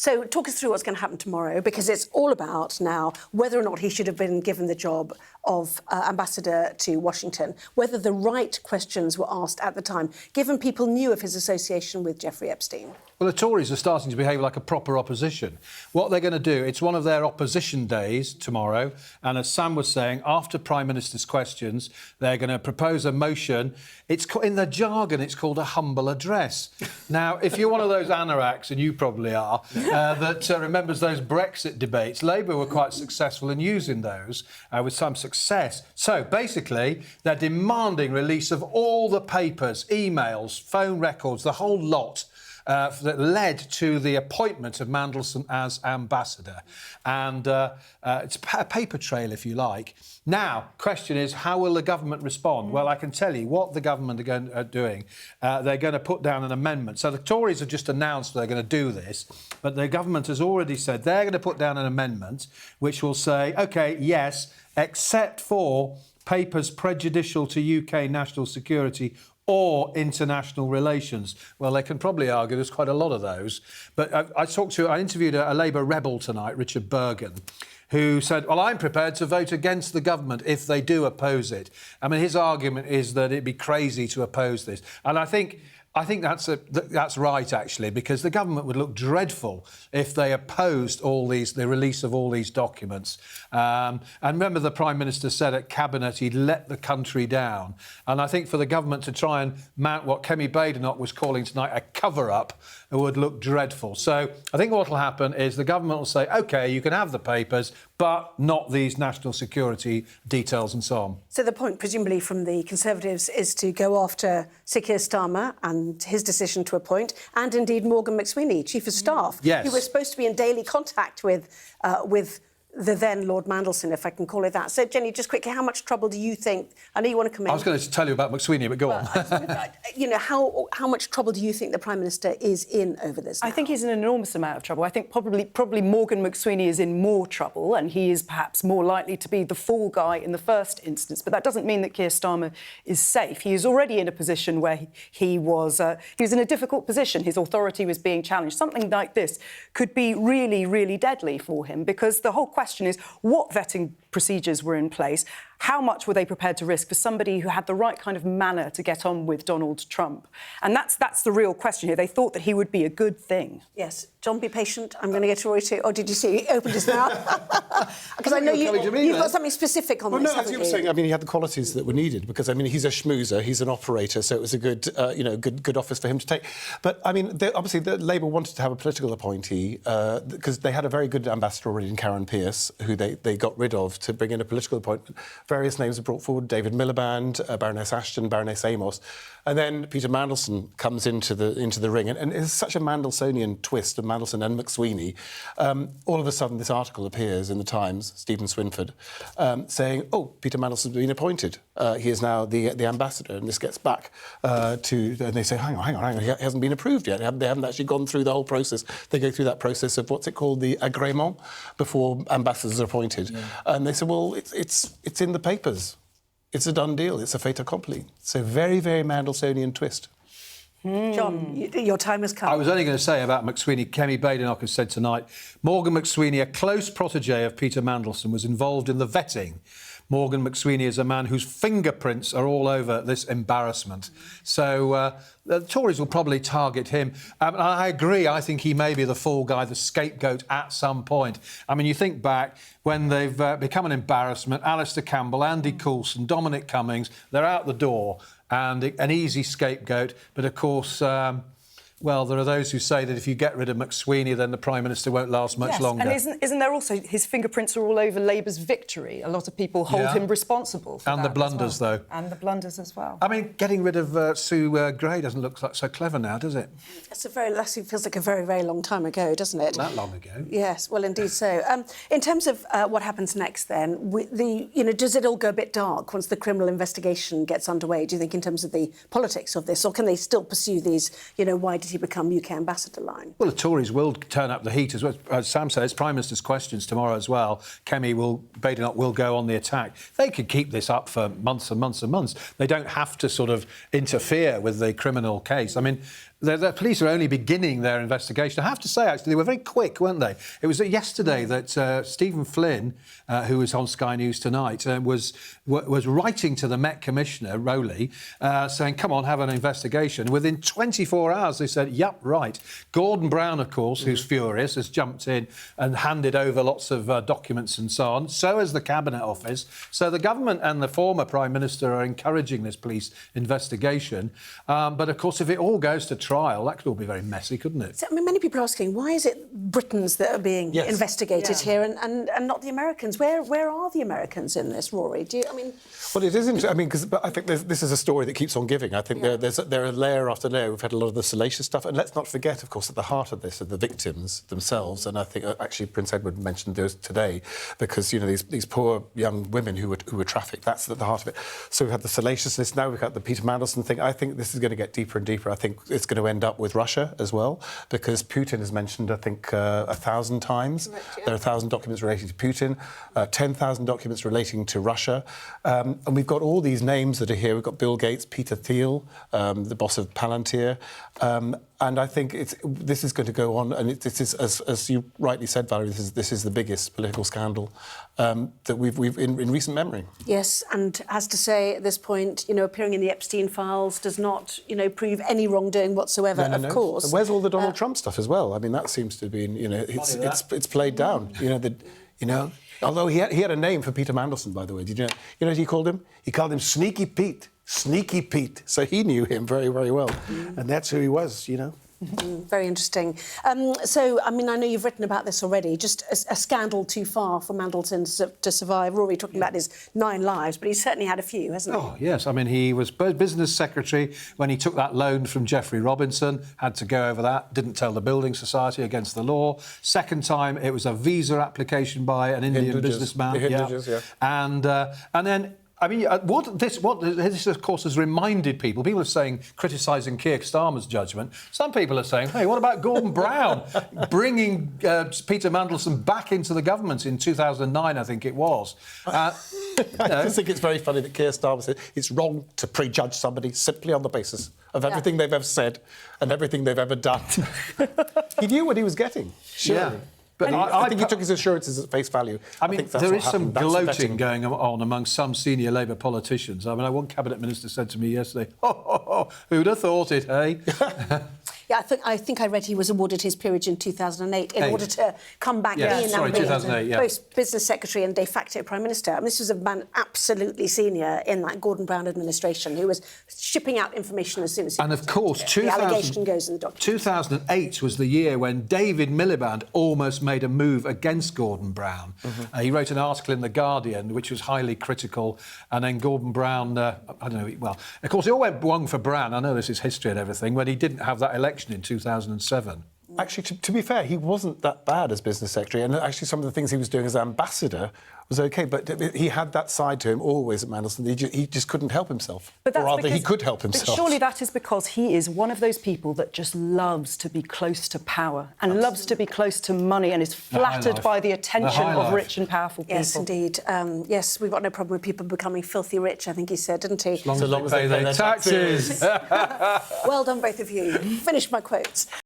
So talk us through what's going to happen tomorrow, because it's all about now whether or not he should have been given the job of ambassador to Washington, whether the right questions were asked at the time, given people knew of his association with Jeffrey Epstein. Well, the Tories are starting to behave like a proper opposition. What they're going to do, it's one of their opposition days tomorrow, and as Sam was saying, after Prime Minister's questions, they're going to propose a motion. It's in the jargon, it's called a humble address. Now, if you're one of those anoraks, and you probably are, that remembers those Brexit debates, Labour were quite successful in using those with some success. So, basically, they're demanding release of all the papers, emails, phone records, the whole lot, that led to the appointment of Mandelson as ambassador. And it's a paper trail, if you like. Now, question is, how will the government respond? Well, I can tell you what the government are doing. They're going to put down an amendment. So the Tories have just announced they're going to do this, but the government has already said they're going to put down an amendment which will say, OK, yes, except for papers prejudicial to UK national security or international relations. Well, they can probably argue there's quite a lot of those. But I interviewed a Labour rebel tonight, Richard Bergen, who said, well, I'm prepared to vote against the government if they do oppose it. I mean, his argument is that it'd be crazy to oppose this. And I think that's right, actually, because the government would look dreadful if they opposed the release of all these documents. And remember, the Prime Minister said at Cabinet he'd let the country down. And I think for the government to try and mount what Kemi Badenoch was calling tonight a cover-up, it would look dreadful. So I think what will happen is the government will say, OK, you can have the papers, but not these national security details and so on. So the point, presumably, from the Conservatives is to go after Sir Keir Starmer and his decision to appoint, and indeed Morgan McSweeney, Chief of Staff, yes, who was supposed to be in daily contact with the then Lord Mandelson, if I can call it that. So, Jenny, just quickly, how much trouble do you think... I know you want to come in... I was going to tell you about McSweeney, but go on. You know, how much trouble do you think the Prime Minister is in over this now? I think he's in an enormous amount of trouble. I think probably Morgan McSweeney is in more trouble, and he is perhaps more likely to be the fall guy in the first instance. But that doesn't mean that Keir Starmer is safe. He is already in a position where he was in a difficult position. His authority was being challenged. Something like this could be really, really deadly for him, because the whole question is what vetting procedures were in place, how much were they prepared to risk for somebody who had the right kind of manner to get on with Donald Trump? And that's the real question here. They thought that he would be a good thing. Yes. John, be patient. I'm going to get to Roy too. Oh, did you see? He opened his mouth. Because I know you've got something specific on this, no, as you were saying, I mean, he had the qualities that were needed, because, I mean, he's a schmoozer, he's an operator, so it was a good, good office for him to take. But, I mean, obviously, the Labour wanted to have a political appointee, because they had a very good ambassador already in Karen Pierce, who they got rid of to bring in a political appointment. Various names are brought forward: David Miliband, Baroness Ashton, Baroness Amos, and then Peter Mandelson comes into the ring, and it's such a Mandelsonian twist of Mandelson and McSweeney. All of a sudden, this article appears in the Times, Stephen Swinford, saying, "Oh, Peter Mandelson's been appointed. He is now the ambassador," and this gets back and they say, "Hang on, he hasn't been approved yet. They haven't actually gone through the whole process. They go through that process of what's it called, the agrément, before ambassadors are appointed." Yeah. And they say, "Well, it's in the papers. It's a done deal. It's a fait accompli." So very, very Mandelsonian twist. John, your time has come. I was only going to say about McSweeney, Kemi Badenoch has said tonight, Morgan McSweeney, a close protege of Peter Mandelson, was involved in the vetting. Morgan McSweeney is a man whose fingerprints are all over this embarrassment. So the Tories will probably target him. And I agree, I think he may be the fall guy, the scapegoat at some point. I mean, you think back when they've become an embarrassment, Alistair Campbell, Andy Coulson, Dominic Cummings, they're out the door, and an easy scapegoat. But, of course, well, there are those who say that if you get rid of McSweeney, then the Prime Minister won't last much longer. And isn't there also his fingerprints are all over Labour's victory? A lot of people hold him responsible for that. And the blunders, though. And the blunders as well. I mean, getting rid of Sue Gray doesn't look so clever now, does it? That feels like a very, very long time ago, doesn't it? Not that long ago. Yes, well, indeed so. In terms of what happens next, then, does it all go a bit dark once the criminal investigation gets underway, do you think, in terms of the politics of this? Or can they still pursue these, why did he become UK ambassador line? Well, the Tories will turn up the heat, as well. As Sam says, Prime Minister's questions tomorrow as well. Badenoch will go on the attack. They could keep this up for months and months and months. They don't have to sort of interfere with the criminal case. I mean, The police are only beginning their investigation. I have to say, actually, they were very quick, weren't they? It was yesterday that Stephen Flynn, who was on Sky News tonight, was writing to the Met Commissioner, Rowley, saying, come on, have an investigation. Within 24 hours, they said, yep, right. Gordon Brown, of course, who's furious, has jumped in and handed over lots of documents and so on. So has the Cabinet Office. So the government and the former Prime Minister are encouraging this police investigation. But, of course, if it all goes to trial, that could all be very messy, couldn't it? So, I mean, many people are asking, why is it Britons that are being investigated here and not the Americans? Where are the Americans in this, Rory? Well, it is interesting. I mean, because I think this is a story that keeps on giving. I think there are layer after layer. We've had a lot of the salacious stuff. And let's not forget, of course, at the heart of this are the victims themselves. And I think, actually, Prince Edward mentioned those today because, you know, these poor young women who were trafficked, that's at the heart of it. So we've had the salaciousness. Now we've got the Peter Mandelson thing. I think this is going to get deeper and deeper. I think it's going to end up with Russia as well, because Putin has mentioned, I think, 1,000 times. Right, yeah. There are 1,000 documents relating to Putin, 10,000 documents relating to Russia. And we've got all these names that are here. We've got Bill Gates, Peter Thiel, the boss of Palantir. And I think this is going to go on. And this is, as you rightly said, Valerie, this is the biggest political scandal that we've in recent memory. Yes, and has to say at this point, you know, appearing in the Epstein files does not, you know, prove any wrongdoing whatsoever. Of course. And where's all the Donald Trump stuff as well? I mean, that seems to be, you know, it's played down. You know, although he had a name for Peter Mandelson, by the way. Did you know? You know what he called him? He called him Sneaky Pete. Sneaky Pete. So he knew him very, very well. And that's who he was, you know. Very interesting. So, I mean, I know you've written about this already. Just a scandal too far for Mandelson to survive. Rory talking about his 9 lives, but he's certainly had a few, hasn't he? Oh, yes. I mean, he was business secretary when he took that loan from Geoffrey Robinson, had to go over that, didn't tell the Building Society against the law. Second time, it was a visa application by an Indian businessman. And then... I mean, what this, of course, has reminded people. People are saying, criticising Keir Starmer's judgment. Some people are saying, hey, what about Gordon Brown bringing Peter Mandelson back into the government in 2009, I think it was. I just think it's very funny that Keir Starmer said it's wrong to prejudge somebody simply on the basis of everything they've ever said and everything they've ever done. He knew what he was getting, surely. Yeah. But I think he took his assurances at face value. I mean, there is some gloating going on among some senior Labour politicians. I mean, one Cabinet Minister said to me yesterday, who'd have thought it, hey? Yeah, I think I read he was awarded his peerage in 2008 in order to come back in and be 2008, both business secretary and de facto prime minister. And this was a man absolutely senior in that Gordon Brown administration who was shipping out information as soon as he And of course, the allegation goes in the document. 2008 was the year when David Miliband almost made a move against Gordon Brown. He wrote an article in The Guardian which was highly critical, and then Gordon Brown, I don't know, well, of course, it all went wrong for Brown. I know this is history and everything, when he didn't have that election in 2007. Actually, to be fair, he wasn't that bad as business secretary, and actually some of the things he was doing as ambassador was OK, but he had that side to him always at Mandelson. He just couldn't help himself. But or rather, he could help himself. But surely that is because he is one of those people that just loves to be close to power and loves to be close to money and is flattered by the attention of rich and powerful people. Yes, indeed. Yes, we've got no problem with people becoming filthy rich, I think he said, didn't he? As long as they pay their taxes. Well done, both of you. Finished my quotes.